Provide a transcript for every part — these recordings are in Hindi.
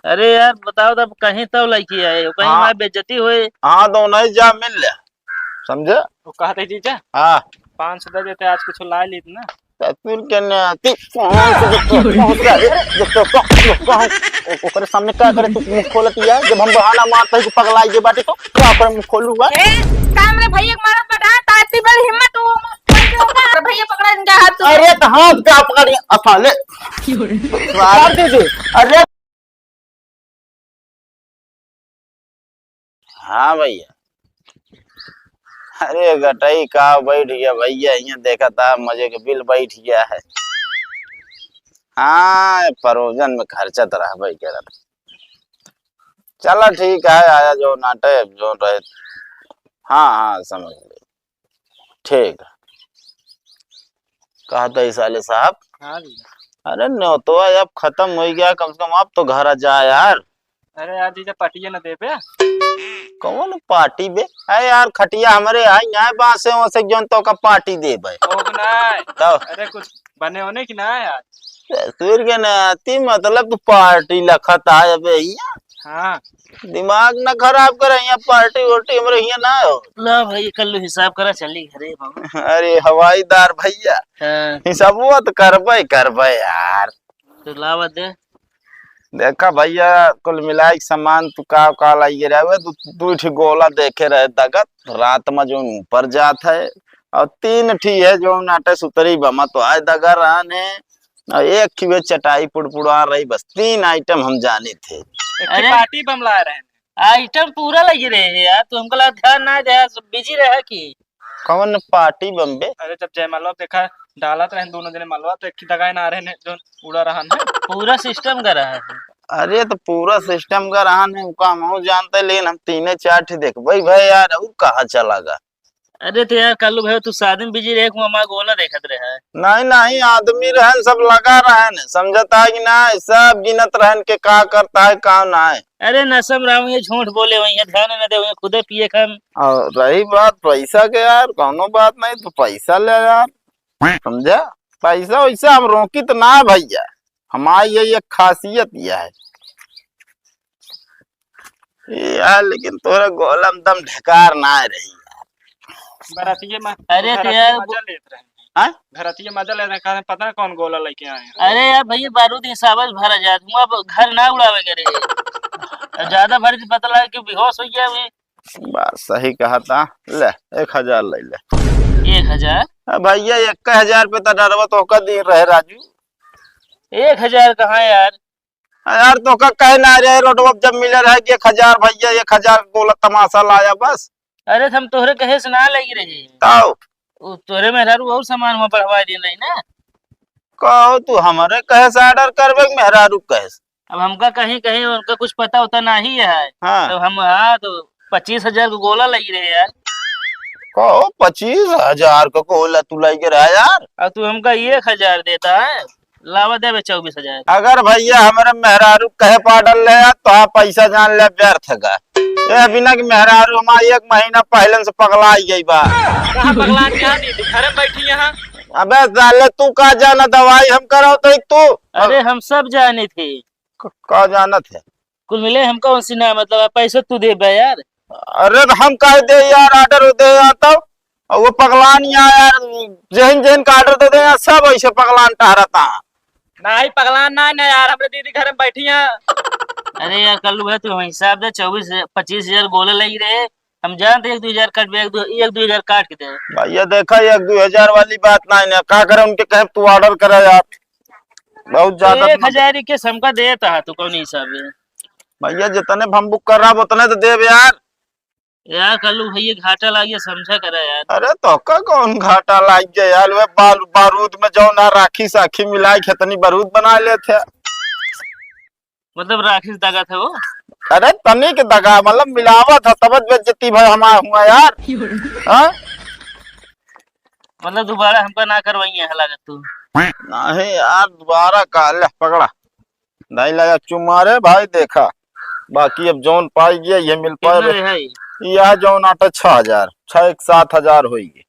अरे यार बताओ तब कहीं तब लड़की आए हो कहीं हाँ हमारी बेइज्जती हुई। हाँ तो नहीं जा मिल ले समझे। वो कहते जीजा हाँ 500 दे देते आज कुछ ला ली ना। तस्वीर के ने आती कौन से अरे देखो कौन ओकरे सामने क्या करे तू मुंह खोलती है जब हम बहाना मारते हैं कि पगलाई के बाटे तो क्या करे मुंह खोलूंगा। ए काम रे भैया मारत बटा ताती बड़ी हिम्मत हो भैया पकड़ा इनका हाथ तो। अरे तो हाथ क्या पकड़ी असाले मार दीजिए। अरे हाँ भैया अरे गटाई का बैठ गया भैया यहाँ देखा था मजे के बिल बैठ गया है। हाँ परोजन में खर्चा तो रहा भाई कह रहा था। चलो ठीक है आया जो नाटे जो रहे। हाँ हाँ समझ गए ठीक है। कहा था इस साले साहब। हाँ जीजा। अरे नो तो अब खत्म हो गया कम से कम अब तो घर आ जा यार। अरे यार जीजा पटिया न दे पे। कौन पार्टी बे अरे यार खटिया हमारे आई यहाँ बासे से जोन तो का पार्टी दे भाई ओ ना तो अरे कुछ बने होने की ना यार। तस्वीर के नाती मतलब तू पार्टी लखत है अबे यहाँ हाँ दिमाग ना खराब कर यहाँ पार्टी वार्टी हमारे यहाँ ना हो। ला भाई कल हिसाब करा चली घरे बाबू। अरे हवाईदार भैया हाँ हिसाब तो करबे यार। तो लावा दे। देखा भैया कुल मिलाई सामान तू का लाई रहे दू ठी गोला देखे रहे दगत रात में जो ऊपर जात है और 3 ठी है जो नाटे सुतरी बमा तो आए दगा रहने और 1 ठी वे चटाई पुड़पुड़ा रही बस 3 आइटम हम जाने थे। एक पार्टी बम ला रहे हैं। आइटम पूरा लगी रहे है यार तो हमको लगा ध्यान ना जाए बिजी रहा की। कौन पार्टी बम्बे। अरे जब जय मालवा देखा डालत रहे दोनों जने मालवा तो एक की दगाए ना रहे ने जो उड़ा रहा है। पूरा सिस्टम कर रहा है। अरे तो पूरा सिस्टम का रहा है हम जानते लेकिन हम 3-4 ठी देख भाई यार और कहाँ चला गा। अरे तो यार कल भाई तू शादी में बिजी रहे हमारा गोला देखत रहे है। नहीं आदमी रहन सब लगा रहन समझता है कि ना सब गिनत रहन के का करता है का ना है। अरे नसम राम ये झूठ बोले हुए हैं ध्यान न दे हुए खुदे पिए खम। और रही बात पैसा के यार कोनो बात नहीं तो पैसा ले यार समझा। पैसा वैसा हम रोकी तो ना भैया हमारी ये एक खासियत यह है यार लेकिन तोरा गोलम दम ढकार ना रही घरातिये में। अरे तो यार मजा लेते रहे हाँ? घरातिये मजा ले रहे हैं पता ना कौन गोला लेके आए हैं। अरे यार भैया बारूद हिसाब से भरा जात हूँ अब घर ना उड़ावे करे ज्यादा भर के पता लगा कि बेहोश हो गया हुए। बात सही कहा था ले 1000 ले ले। 1000 भैया 1000 पे तो डरवा तो का दिन रहे राजू। 1000 कहाँ यार। यार तो का कहे ना रहे रोडवा जब मिले रहे कि 1000 भैया 1000 गोला तमाशा लाया बस। अरे हम तोहरे कहे से ना लगी रही तो तोहरे मेहरारू और सामान वहाँ बढ़वा दे रही ना। कहो तू हमारे कहे से ऑर्डर करबे मेहरारू कहे से। अब हमका कहीं कहीं उनका कुछ पता होता नहीं है हाँ तो हम हाँ तो 25,000 को गोला लगी रहे यार। कहो 25,000 को गोला तू लेके रहा यार। अब तू हमका 1000 देता है लावा दे 24,000। अगर भैया हमारे मेहरारू कहे पाडल ले तो आप पैसा जान ले व्यर्थ का ये बिना कि मेहरारू हमारी 1 महीना पहले से पगलाई गई बा। कहाँ पगला क्या दीदी घर में बैठी यहाँ। अबे साले तू का जाना दवाई हम करो तो तू। अरे हम सब जाने थे का जाना थे कुल मिले हमका उसी ना मतलब पैसा तू दे बे यार। अरे तो हम कह दे यार ऑर्डर दे तो वो पगलान यार जहन का ऑर्डर दे दे सब ऐसे पगलान टहरता नहीं पगला ना यार हमारे दीदी घर में बैठी हैं। अरे यार कल भाई तू हिसाब दे 25,000 गोले लगी रहे हम जानते 1-2 हजार काट 1-2 हजार काट के दे। भैया देखा 1-2 हजार वाली बात नहीं ना का करे उनके कहे तू ऑर्डर करे यार बहुत ज्यादा 1000 के समका देता तू कौन हिसाब है। भैया जितने हम बुक कर रहा उतने तो देव यार। यार कल भैया घाटा लागिए समझा करा यार। अरे तो का कौन घाटा लाग गया यार वे बारूद में जो ना राखी साखी मिलाई कितनी बारूद बना लेते मतलब राखी दगा था वो। अरे तनी के दगा मतलब मिलावट है तब बेइज्जती भाई हमारा हुआ यार। हाँ मतलब दोबारा हमका ना करवाइए है लागत तू। नहीं यार दोबारा का ले पकड़ा नहीं लगा चुमारे भाई देखा बाकी अब जौन पाई गया ये मिल पाए यह जौन आटा 6,000 6-7,000 होगी।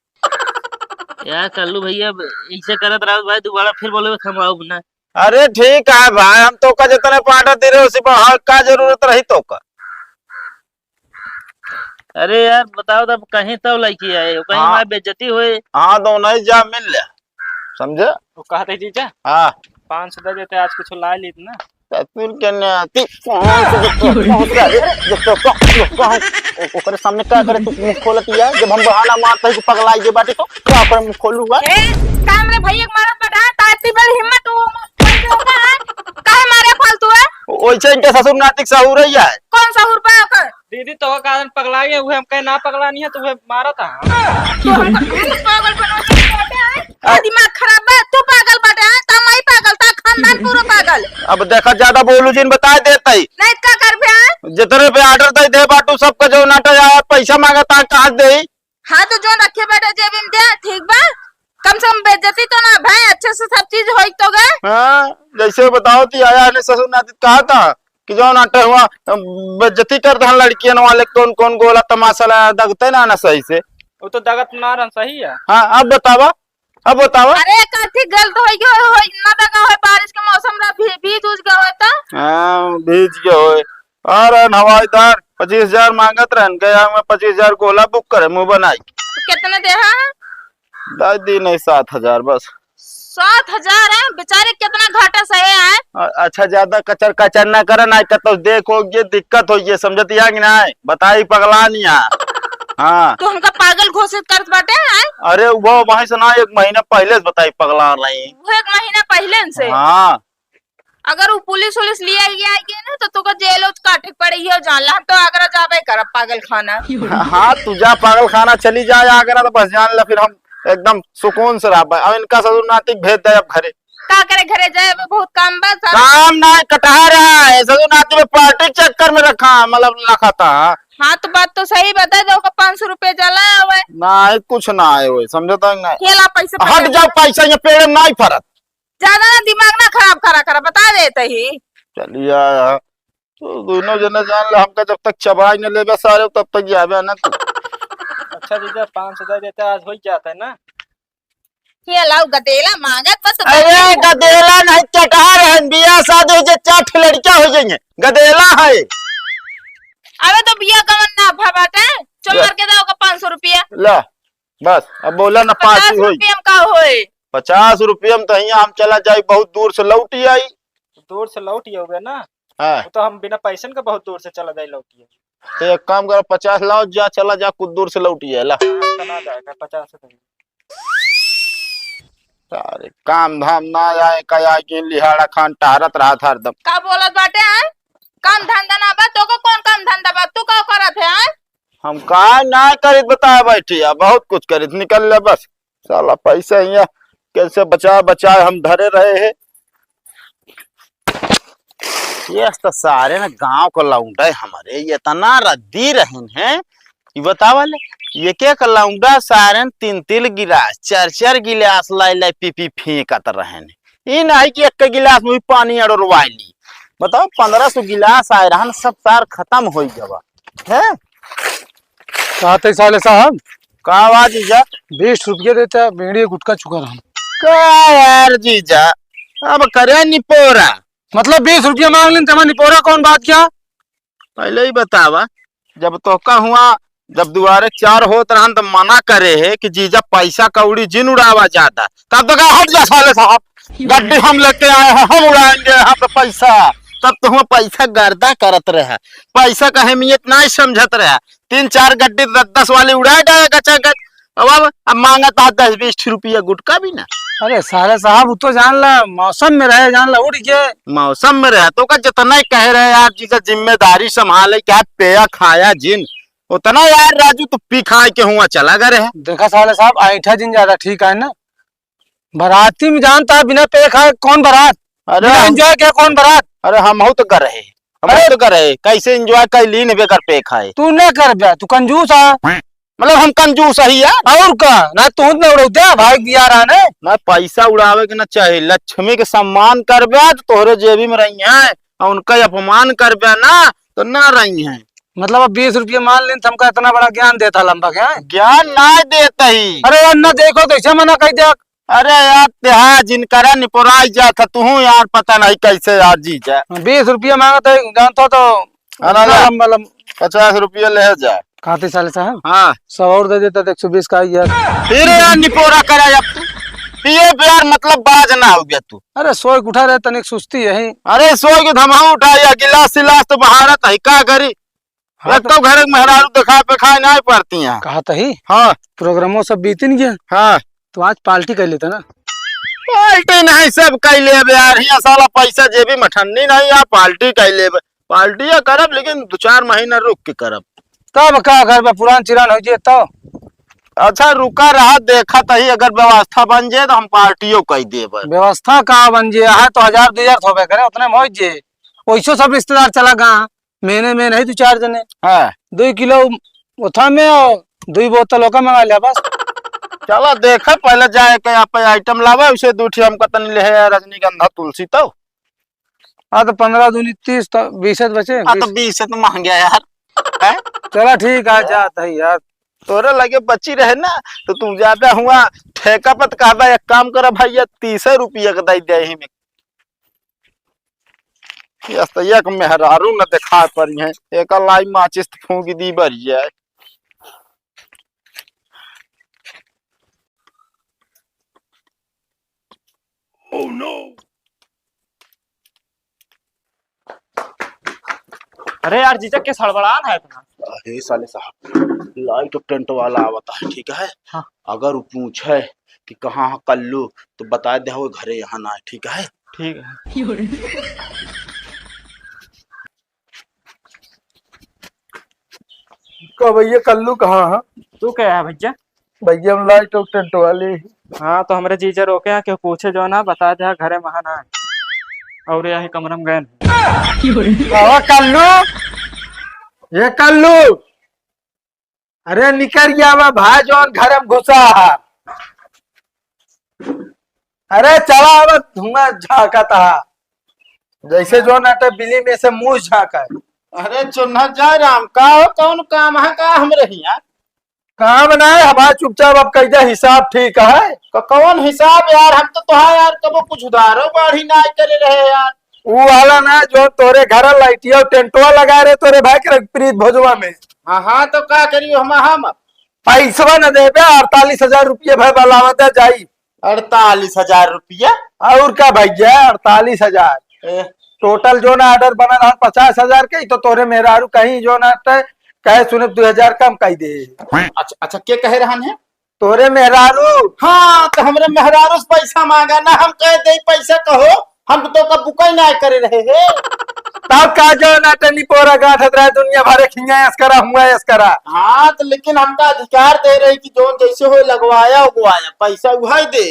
यार कल्लू भैया ऐसे करत रहा भाई दोबारा फिर बोले हम आओ ना। अरे ठीक है भाई, हम तो का जितने पार्टनर दे रहे उसी पर हाँ का जरूरत रही तो का। अरे यार बताओ तब कहीं तब लड़की आए कहीं हाँ। हमारी बेइज्जती हुई। हाँ दोनों ही जा मिल ले, समझे। वो कहते जीजा हाँ 500 दे देते, आज कुछ ला ली ना। तू कहने आती ओकरे सामने क्या करे, तू मुंह खोलती है जब हम बहाना मारते हैं कि पगलाई के बाटे तो क्या करे मुंह खोलूंगा। ए काम रे भैया के मारत बड़ा ताती बड़ी हिम्मत वो काहे मारे फालतू है। वैसे इनके ससुर नातिक सहूर ही है। कौन सा हुरपा कर दीदी तो कारण पगला गए, वो हम कहे ना पगला नहीं है तो वो मारा था। तू हमको पागल बनो है। दिमाग खराब है, तू पागल बटे है, तमाई पागल ता खानदान पूरा पागल। अब देखा ज्यादा बोलू जिन बता देता ही नहीं का कर बे जितने पे ऑर्डर दे दे बाटू सबका जो नाटक आया पैसा मांगता कहा दे। हाँ तो जो रखे बेटा जेब में दे, ठीक बा। कम से कम बेइज्जती तो ना भाई, अच्छे से सब चीज होई तो गए। हाँ जैसे बताओ थी आया ने ससुर नातिक कहा था कि जो नाटक हुआ बेइज्जती करते हैं लड़कियां वाले, कौन कौन गोला तमाशा लगा दगते ना ना सही से। वो तो दगत मारन सही है। हाँ अब बतावा, अब बतावा। अरे काठी गलत होई गयो होई ना दगा होई, बारिश के मौसम रा भीज उज गयो होता। हाँ भीज के होए और हवाईदार 25,000 मांगत रहन गया, मैं 25,000 गोला बुक करे मुंह बनाई तो कितने दे हा? दाई दी नहीं 7,000 बस। 7,000 है बेचारे, कितना घाटा सहे है। अच्छा ज्यादा कचर कचर ना करे ना तो देखो ये दिक्कत हो ये समझती है कि ना बताई पगला नहीं है। हाँ तो हमका पागल घोषित करत बाटे है। अरे वो वहीं से ना 1 महीना पहले से बताई पगला रही। वो 1 महीना पहले से हाँ अगर वो पुलिस उलिस लिया गया ना तो तुका जेल काटे पड़ी हो जान ला। तो आगरा जाबे करब पागल खाना। हाँ तू जा पागल खाना चली जाए आगरा तो बस जान ला, फिर हम एकदम सुकून से रह पाए। अब इनका ससुर नातिक भेज दे अब घरे। का करे घरे जाए बहुत काम बा। काम ना कटा रहा है ससुर नातिक में पार्टी चक्कर में रखा मतलब रखा था। हाँ तो बात तो सही बता दो, 500 रुपए जला हुआ ना कुछ ना आए हुए समझता है ना। खेला पैसे हट जाओ पैसा ये पेड़ में नहीं फरत। ज्यादा ना दिमाग ना खराब करा करा बता देते ही। चलिए तो दोनों जने जान ला, हमका जब तक चबाई न लेबे सारे तब तक जाबे ना तू। अच्छा जीजा 500 दे देते, आज हो जाता है ना। खेला गदेला मांगत बस। अरे गदेला नहीं चटहा रहन, बियाह शादी हो जे 4 लड़कियां हो जाएंगे गदेला है। अबे तो बिया कमन ना भबाटे चल मार के दाओ का 500 रुपया। ला बस अब बोला ना 50 पाँच होई रुपया में का होए। 50 रुपये में तो यहाँ हम चला जाए, बहुत दूर से लौटी आई। दूर से लौट ही हो गया ना। हाँ वो तो हम बिना पैसे के बहुत दूर से चला जाए लौटिए। तो एक काम करो 50 लाओ जा चला जा कुछ दूर से लौटी है ला। तना जाएगा 50 से। सारे काम धाम ना आए कया कि लिहाड़ा खान टहरत रहा था हरदम। का बोलत बाटे है? काम धंधा ना बा तो को कौन काम धंधा बा, तू का करत है? हम का ना करित बताया बैठी है, बहुत कुछ करित निकल ले बस। साला पैसा यहाँ कैसे बचा बचाए हम धरे रहे हैं। ये तो सारे ना गांव को लौंडा हमारे ये तना रद्दी रहन है। ये बतावल ये क्या लौंडा सारे 3-3 गिलास 4-4 गिलास लाई लाई पी फेंकत रहन। ये नहीं कि एक गिलास में भी पानी अड़वाई ली। बताओ 1500 गिलास आए रहन, सब सार खत्म हो गवा है। कहते साले साहब का आवाज जीजा 20 रुपये देता है, बीड़ी गुटका चुका रहा। का यार जीजा अब करे निपोरा मतलब 20 रुपये मांग लें तमा निपोरा कौन बात क्या? पहले ही बतावा जब तोका हुआ जब दुआरे 4 होत रहन तो मना करे है कि जीजा पैसा कौड़ी जिन उड़ावा ज्यादा, तब तो कहा हट जा साले साहब गड्डी हम लेके आए हैं हम उड़ाएंगे यहाँ पे पैसा। तब तो हम पैसा गर्दा करत रहा, पैसा का अहमियत नहीं समझत रहा। 3-4 गड्डी 10-10 वाले उड़ा जाएगा चकत। अब मांगत 10-20 रुपया गुटका भी ना। अरे साले साहब वो तो जान ला मौसम में रहे, जान ला उड़ के मौसम में रहा तो का जितना ही कह रहे यार जीजा जिम्मेदारी संभाले क्या पेया खाया जिन उतना यार राजू तो पी खा के हुआ चला गए है। देखा साले साहब ऐठा दिन ज्यादा ठीक है ना। बाराती में जानता है बिना पे खाए कौन बारात, अरे एंजॉय क्या कौन बारात। अरे हम तो कर रहे हम तो कर रहे कैसे एंजॉय कर ली नहीं बेकर पे खाए। तू नहीं कर बे, तू कंजूस है। मतलब हम कंजूस ही है और का ना तू न उड़ो दे भाई दिया रहा ने ना पैसा उड़ावे के ना चाहे। लक्ष्मी के सम्मान करबे तो तोहरे जेबी में रही है और उनका अपमान करबे ना तो ना रही है। मतलब अब 20 रुपये मान लें तो हमका इतना बड़ा ज्ञान देता लंबा क्या है? ज्ञान ना देता ही। अरे यार ना देखो तो ऐसे मना कह दे अरे यार त्योहार जिनकरा निपोराई जाता तू यार पता नहीं कैसे यार जी जा 20 रुपया मांगा था जानता तो अरे लंबा लंबा 50 रुपये ले जा। खाते साले साहब हाँ 100 और दे देता तो 120 का ही यार। फिर यार निपोरा करा जब तू पिए यार मतलब बाज ना हो गया तू। अरे सोए के उठा रहे तनिक सुस्ती है। अरे सोई के धमाऊ उठाया गिलास सिलास तो बहारत है का करी। हाँ एक तो घर में मेहरारू दिखा पे खाए नहीं पड़ती हैं। कहा था ही हाँ प्रोग्रामों सब बीतिन गया हाँ तो आज पार्टी कर लेता ना। पार्टी नहीं सब कह ले यार यहाँ साला पैसा जेबी मठन्नी नहीं यार पार्टी कह ले पार्टी करब लेकिन 2-4 महीना रुक के करब। तब का घर में पुरान चिरान हो जाए तो अच्छा रुका रहा देखा तही अगर व्यवस्था बन जाए तो हम पार्टियों कह देब। व्यवस्था कहाँ बन जे है तो 1000-2000 थोबे करे उतने मौज जे वैसो सब रिश्तेदार चला गा महीने में नहीं 2-4 जने हाँ 2 किलो उठा में और 2 बोतल ओका मंगा लिया बस। चलो देखा पहले जाए के यहाँ पे आइटम लावा उसे दूठी हम कतन ले है रजनीगंधा तुलसी तो। हाँ तो 15 दूनी 30 तो 20 बचे। हाँ तो 20 से तो महंगा यार है? चला ठीक है जाता है यार। तोरे लगे बची रहे ना तो तू ज्यादा हुआ ठेका पत कहबा एक काम कर भैया 30 रुपया के दे दे ही में एक मेहरारू न देखा पड़ी है एक लाई माचिस फूंक दी बरी है। Oh no. अरे यार जीजा के सड़बड़ान है इतना। अरे साले साहब लाइट टेंट वाला आवता है ठीक है। हाँ। अगर वो पूछे कि कहाँ कल्लू तो बता दे वो घरे यहाँ ना है ठीक है। ठीक है। का भैया कल्लू कहाँ है? तू क्या है भैया? भैया हम लाइट और टेंट वाले। हाँ तो हमरे जीजा रोके हैं कि पूछे जो ना बता दे घरे वहां ना है और यही कमरा में गए। कल्लू ये कल्लू अरे निकल गया वा भाई जौन घर में घुसा है। अरे चला अब धुआं झाकता जैसे जो नाटे बिली में से मुंह झाका है। अरे चुन्हा जा राम का हो कौन काम है का हमरे यहाँ काम ना है हमारा चुपचाप अब कैसा हिसाब ठीक है। कौन हिसाब यार हम तो तुहार यार कबो कुछ उधारो बाढ़ी ना करे रहे यार। वो वाला ना जो तोरे घर लाइटिया टेंटवा लगा रहे तोरे भाई के प्रीत भोजवा में। हाँ हाँ तो का करियो हम पैसा न देबे 48,000 रुपये भाई बलावत जाई। 48,000 रुपया और का भैया 48,000 टोटल जो ना ऑर्डर बना रहा 50,000 के तो तोरे मेहरारू कहीं जो ना कहे सुने 2,000 कम कही दे। अच्छा अच्छा क्या कह रहा है तोरे मेहरारू? हाँ तो हमरे मेहरारू से पैसा मांगा ना हम कह दे पैसा कहो हम तो का बुकाई ना करे रहे है। तब का जो ना टनी पोरा गाठत रहे दुनिया भरे खिंगा यसकरा हुआ यसकरा। हाँ तो लेकिन हमका अधिकार दे रही कि जो जैसे हो लगवाया उगवाया पैसा उहाई दे।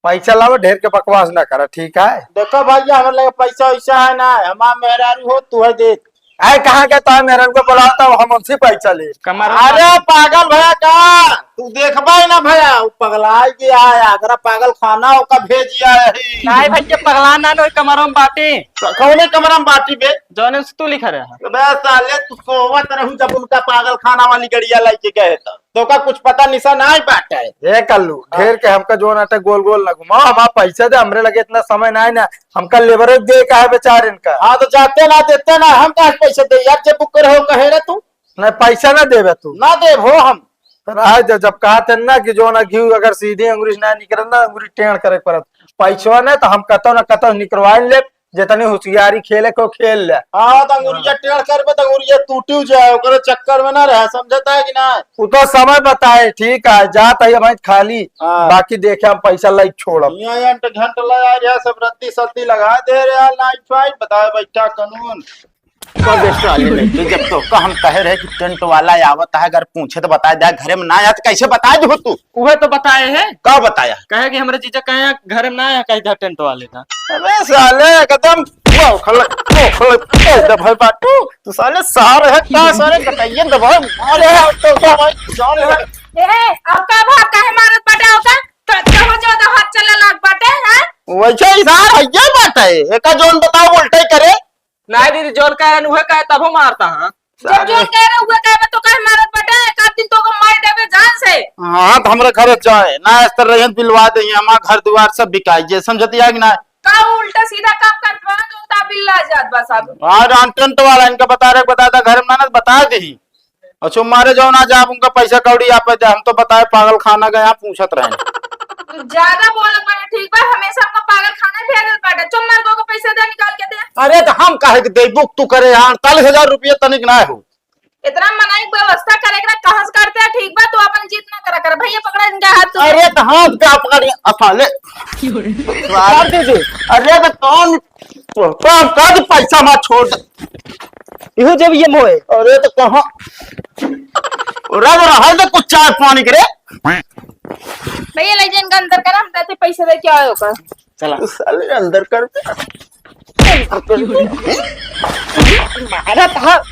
पैसा लाओ ढेर के बकवास ना करा ठीक है। देखो भैया हमारे लगे पैसा वैसा है ना हमारा मेहरारू हो तू है दे। आए कहाँ के तो मेहरारू को बुलाता हूँ हम उनसे पैसा ले। अरे पागल भैया का तू देखबा ना भैया पगला गया है अगर पागल खाना होका भेजिया रही। नहीं भैया पगला ना नो कमरा में बाटी कौने कमरा में बाटी बे जौने से तू लिखा रहा। बे साले तू सोवत रहू जब उनका पागल खाना वाली गड़िया लेके गए तो का कुछ पता निशा नहीं बाटा है। ये कल्लू ढेर के हमका जो नाटक गोल गोल न घुमाओ हमारा पैसा दे हमरे लगे इतना समय ना है ना हमका लेवरेज दे का है बेचारे इनका। हाँ तो जाते ना देते ना हम कहा पैसे दे यार जब बुक करे हो कहे रे तू नहीं पैसा ना देवे तू ना दे हो हम जब कहा थे ना कि जो ना घी अगर सीधी अंगुरी ना निकल ना अंगुरी टेढ़ करे पड़त पैसा ना तो हम कतो ना कतो निकलवा ले जितनी होशियारी खेले को खेल ले। हाँ तो अंगुरिया टेढ़ करबे तो अंगुरिया टूटी जाए ओकरे चक्कर में ना रहे समझता है कि ना। वो तो समय बताए ठीक है जात है भाई खाली बाकी देखे हम पैसा लाइक छोड़ब यहाँ घंटा लगा यार सब रत्ती सत्ती लगा दे रहे यार नाइट फाइट बताए बैठा कानून जब तो का हम कहे रहे कि टेंट वाला आवत है अगर पूछे तो बता दे घरे में ना आया तो कैसे बता दे तू वह तो बताए है का बताया कहे कि हमारे जीजा कहे घर में ना है कहीं टेंट वाले था। अबे साले एकदम दबाई बाटू तू साले सार है का सारे कटाइए दबाई अरे तो भाई जान ले अब का भाग काहे मारत बाटे होता तो कहो जो तो हाथ चले लाग बाटे हैं। वैसे इधर है ये बात है एका जोन बताओ उल्टे करे नहीं दीदी जोन कहे नुहे कहे तब मारता हां जब जो कह रहे हुए कहे तो कहे मारत बाटे एक आध दिन तो को मार देबे जान से। हाँ तो हमारे घर जाए ना इस तरह रहियन पिलवा देंगे हमारा घर द्वार सब बिकाई जे समझती है कि ना। का उल्टा सीधा काम करवा जो ताबिल ला जात बस अब। हाँ अंटंट वाला इनका बता था घर में ना बता दी। अच्छा मारे जाओ ना जा उनका पैसा कौड़ी आप दे हम तो बताए पागल खाना गए यहाँ पूछत रहे। तू ज्यादा बोलत बाटे ठीक बा हमेशा हमको पागल खाना भेजत बाटे चुप मार को पैसा दे निकाल के दे। अरे तो हम काहे के दे बुक तू करे 48,000 रुपये तनिक ना हो। इतना मनाई व्यवस्था करे के कहां से करते हैं ठीक बा तू अपन जीत ना करा कर भैया पकड़ा इनका हाथ तू। अरे तो हाथ क्या पकड़ अच्छा ले मार दीजिए। अरे तो कौन कद पैसा मत छोड़ इहो जब ये मोए। अरे तो कहां रब रहा तो कुछ चाय पानी करे भैया ले जाइन अंदर करा हम देते पैसे दे क्या होगा। चला साले अंदर कर मारा था